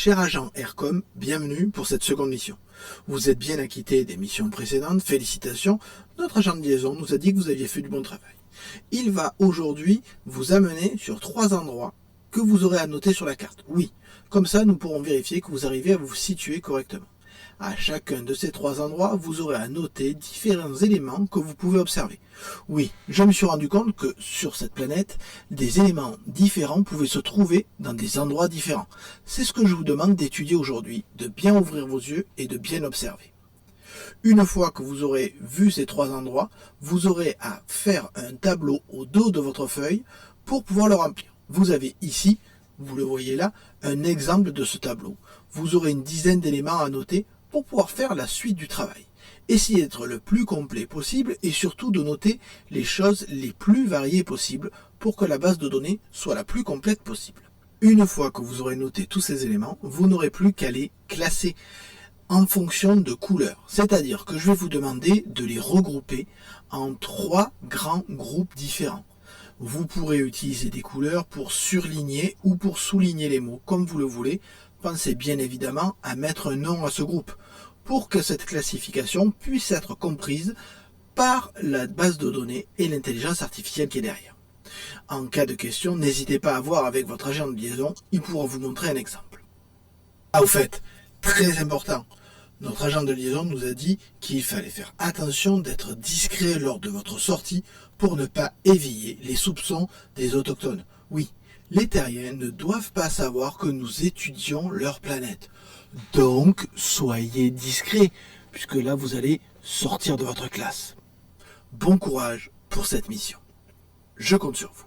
Cher agent Aircom, bienvenue pour cette seconde mission. Vous êtes bien acquitté des missions précédentes, félicitations. Notre agent de liaison nous a dit que vous aviez fait du bon travail. Il va aujourd'hui vous amener sur 3 endroits que vous aurez à noter sur la carte. Oui, comme ça nous pourrons vérifier que vous arrivez à vous situer correctement. À chacun de ces 3 endroits, vous aurez à noter différents éléments que vous pouvez observer. Oui, je me suis rendu compte que sur cette planète, des éléments différents pouvaient se trouver dans des endroits différents. C'est ce que je vous demande d'étudier aujourd'hui, de bien ouvrir vos yeux et de bien observer. Une fois que vous aurez vu ces 3 endroits, vous aurez à faire un tableau au dos de votre feuille pour pouvoir le remplir. Vous avez ici, vous le voyez là, un exemple de ce tableau. Vous aurez une dizaine d'éléments à noter pour pouvoir faire la suite du travail. Essayez d'être le plus complet possible et surtout de noter les choses les plus variées possibles pour que la base de données soit la plus complète possible. Une fois que vous aurez noté tous ces éléments, vous n'aurez plus qu'à les classer en fonction de couleurs. C'est-à-dire que je vais vous demander de les regrouper en 3 grands groupes différents. Vous pourrez utiliser des couleurs pour surligner ou pour souligner les mots, comme vous le voulez. Pensez bien évidemment à mettre un nom à ce groupe pour que cette classification puisse être comprise par la base de données et l'intelligence artificielle qui est derrière. En cas de question, n'hésitez pas à voir avec votre agent de liaison, il pourra vous montrer un exemple. Ah, au fait, très important, notre agent de liaison nous a dit qu'il fallait faire attention d'être discret lors de votre sortie pour ne pas éveiller les soupçons des autochtones. Oui, les terriens ne doivent pas savoir que nous étudions leur planète. Donc, soyez discret, puisque là, vous allez sortir de votre classe. Bon courage pour cette mission. Je compte sur vous.